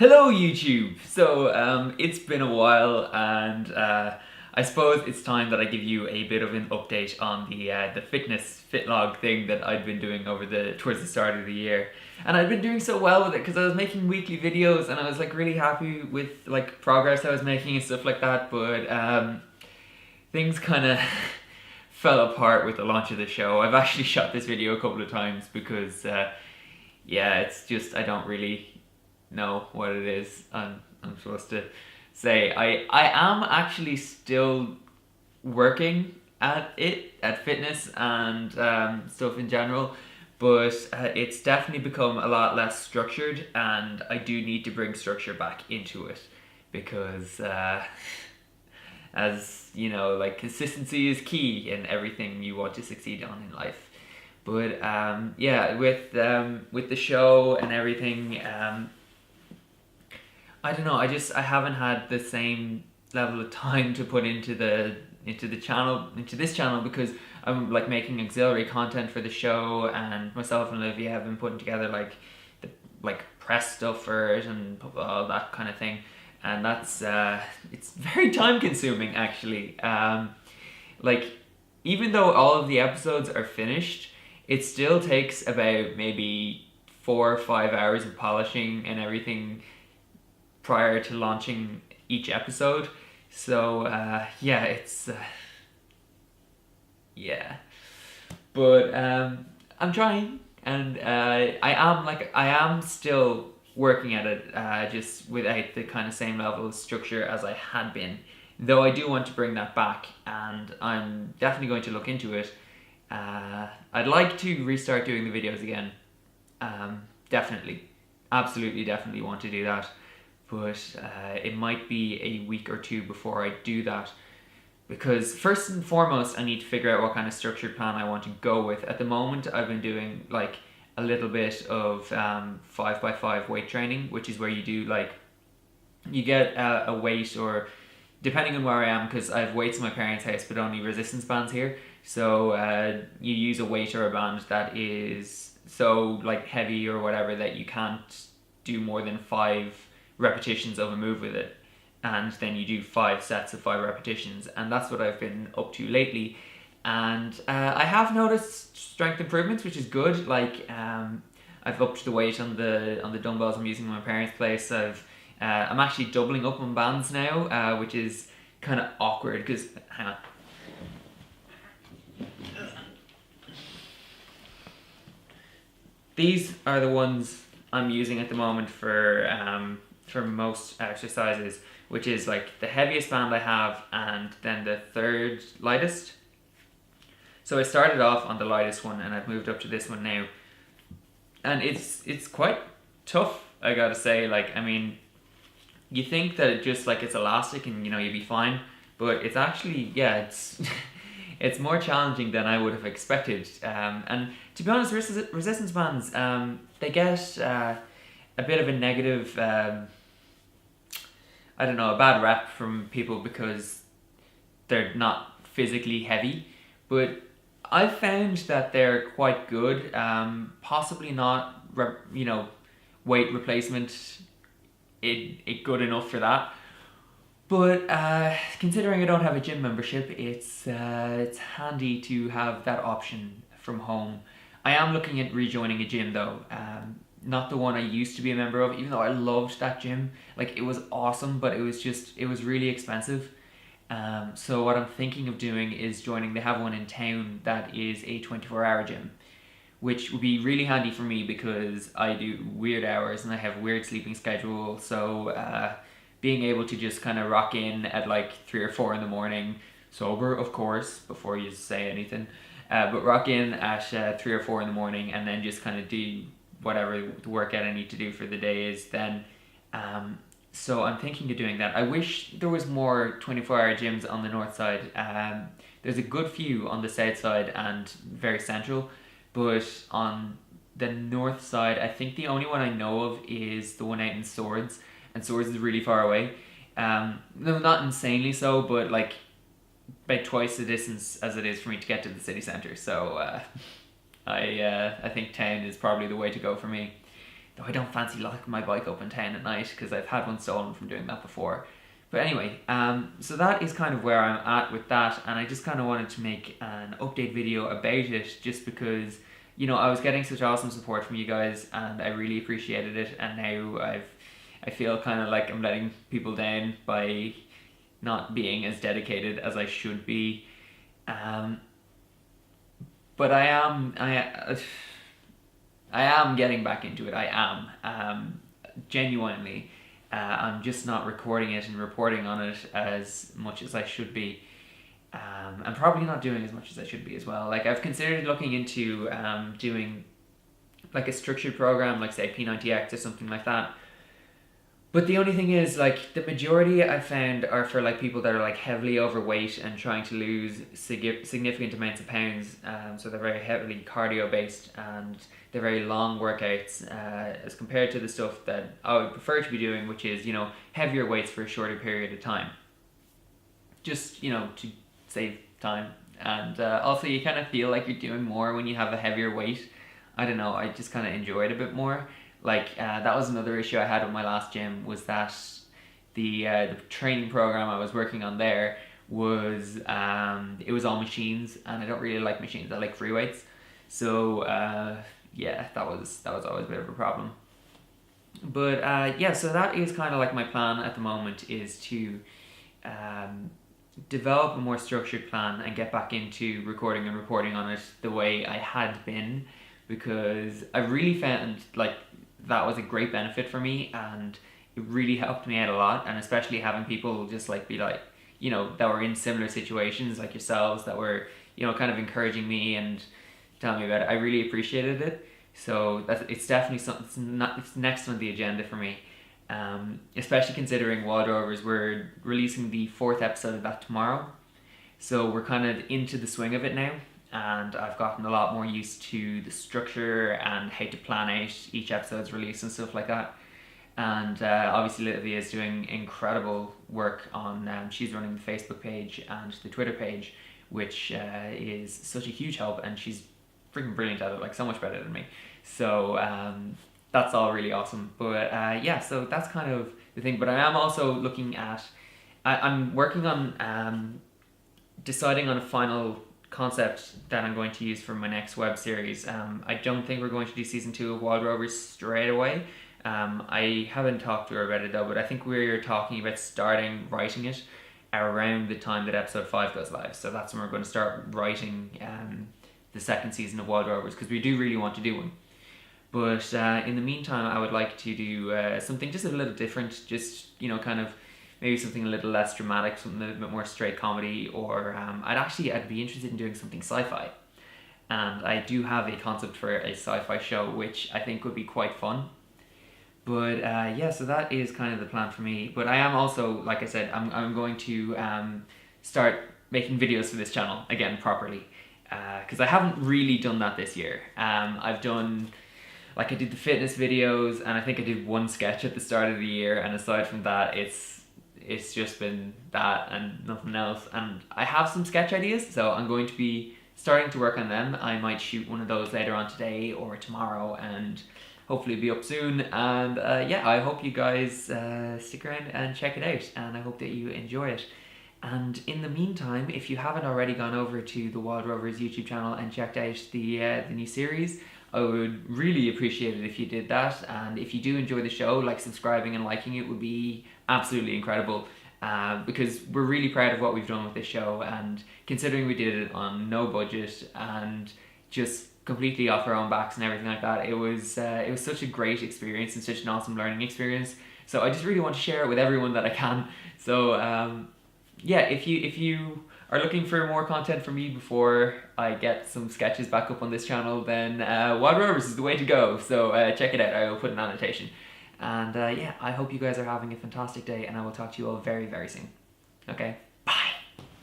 Hello YouTube! It's been a while and I suppose it's time that I give you a bit of an update on the fitness Fitlog thing that I'd been doing towards the start of the year. And I'd been doing so well with it because I was making weekly videos and I was like really happy with like progress I was making and stuff like that, but things kind of fell apart with the launch of the show. I've actually shot this video a couple of times because it's just I don't really know what it is I'm supposed to say. I am actually still working at fitness and stuff in general, but it's definitely become a lot less structured, and I do need to bring structure back into it because as you know, like, consistency is key in everything you want to succeed on in life. But with the show and everything, I don't know. I haven't had the same level of time to put into this channel because I'm like making auxiliary content for the show, and myself and Olivia have been putting together like the press stuff for it and all that kind of thing, and that's it's very time consuming actually. Like, even though all of the episodes are finished, it still takes about maybe 4 or 5 hours of polishing and everything prior to launching each episode. So but I'm trying, and I am still working at it, just without the kind of same level of structure as I had been, though I do want to bring that back, and I'm definitely going to look into it. I'd like to restart doing the videos again. Definitely, absolutely, definitely want to do that. But it might be a week or two before I do that, because first and foremost I need to figure out what kind of structured plan I want to go with. At the moment I've been doing like a little bit of 5x5 weight training, which is where you do like, you get a weight, or depending on where I am, because I have weights in my parents' house but only resistance bands here, so you use a weight or a band that is so like heavy or whatever that you can't do more than 5 repetitions of a move with it, and then you do 5 sets of 5 repetitions, and that's what I've been up to lately. And I have noticed strength improvements, which is good. Like, I've upped the weight on the dumbbells I'm using in my parents' place. I'm actually doubling up on bands now, which is kind of awkward because, hang on, these are the ones I'm using at the moment for most exercises, which is like the heaviest band I have and then the third lightest. So I started off on the lightest one and I've moved up to this one now, and it's quite tough, I gotta say. Like, I mean, you think that it's elastic and you'd be fine, but it's actually, it's it's more challenging than I would have expected. And to be honest, resistance bands, they get a bit of a negative, I don't know, a bad rep from people because they're not physically heavy, but I've found that they're quite good. Possibly not, weight replacement, it good enough for that. But considering I don't have a gym membership, it's handy to have that option from home. I am looking at rejoining a gym though. Not the one I used to be a member of, even though I loved that gym. Like, it was awesome, but it was really expensive. So what I'm thinking of doing is joining, they have one in town that is a 24-hour gym, which would be really handy for me because I do weird hours and I have weird sleeping schedule. So being able to just kind of rock in at like 3 or 4 in the morning, sober of course, before you say anything, but rock in at 3 or 4 in the morning and then just kind of do whatever the workout I need to do for the day is then. So I'm thinking of doing that. I wish there was more 24-hour gyms on the north side. There's a good few on the south side and very central, but on the north side, I think the only one I know of is the one out in Swords, and Swords is really far away. No, not insanely so, but like about twice the distance as it is for me to get to the city centre. So I think town is probably the way to go for me. though I don't fancy locking my bike up in town at night because I've had one stolen from doing that before. But anyway, so that is kind of where I'm at with that, and I just kind of wanted to make an update video about it just because, you know, I was getting such awesome support from you guys and I really appreciated it, and now I feel kind of like I'm letting people down by not being as dedicated as I should be. But I am getting back into it. I am genuinely. I'm just not recording it and reporting on it as much as I should be. I'm probably not doing as much as I should be as well. Like, I've considered looking into doing like a structured program, like say P90X or something like that. But the only thing is, like, the majority I've found are for like people that are like heavily overweight and trying to lose significant amounts of pounds. So they're very heavily cardio based and they're very long workouts as compared to the stuff that I would prefer to be doing, which is, you know, heavier weights for a shorter period of time. Just, you know, to save time. And also you kind of feel like you're doing more when you have a heavier weight. I don't know, I just kind of enjoy it a bit more. Like, that was another issue I had with my last gym, was that the training program I was working on there was, it was all machines, and I don't really like machines, I like free weights. So, yeah, that was always a bit of a problem. But, yeah, so that is kind of like my plan at the moment, is to develop a more structured plan and get back into recording and reporting on it the way I had been, because I really found, like, that was a great benefit for me, and it really helped me out a lot. And especially having people just like be like, you know, that were in similar situations like yourselves, that were, you know, kind of encouraging me and telling me about it. I really appreciated it. So it's definitely something, it's next on the agenda for me. Especially considering Wild Rovers, we're releasing the 4th episode of that tomorrow. So we're kind of into the swing of it now. And I've gotten a lot more used to the structure and how to plan out each episode's release and stuff like that. And obviously Livia is doing incredible work on, she's running the Facebook page and the Twitter page, which is such a huge help, and she's freaking brilliant at it, like so much better than me. So that's all really awesome. But yeah, so that's kind of the thing. But I am also looking at, I'm working on deciding on a final concept that I'm going to use for my next web series. I don't think we're going to do season 2 of Wild Rovers straight away. I haven't talked to her about it though, but I think we're talking about starting writing it around the time that episode 5 goes live. So that's when we're going to start writing the second season of Wild Rovers, because we do really want to do one. But in the meantime, I would like to do something just a little different, just, you know, kind of maybe something a little less dramatic, something a little bit more straight comedy, or I'd be interested in doing something sci-fi. And I do have a concept for a sci-fi show, which I think would be quite fun. But yeah, so that is kind of the plan for me. But I am also, like I said, I'm going to start making videos for this channel again properly, because I haven't really done that this year. I've done, like, I did the fitness videos, and I think I did one sketch at the start of the year, and aside from that, it's just been that and nothing else. And I have some sketch ideas, so I'm going to be starting to work on them. I might shoot one of those later on today or tomorrow, and hopefully be up soon. And yeah, I hope you guys stick around and check it out, and I hope that you enjoy it. And in the meantime, if you haven't already gone over to the Wild Rovers YouTube channel and checked out the new series, I would really appreciate it if you did that. And if you do enjoy the show, like, subscribing and liking it would be absolutely incredible, because we're really proud of what we've done with this show, and considering we did it on no budget and just completely off our own backs and everything like that, it was such a great experience and such an awesome learning experience. So I just really want to share it with everyone that I can. So yeah, if you are looking for more content from me before I get some sketches back up on this channel, then Wild Rovers is the way to go. So check it out. I will put an annotation. And yeah, I hope you guys are having a fantastic day, and I will talk to you all very, very soon. Okay?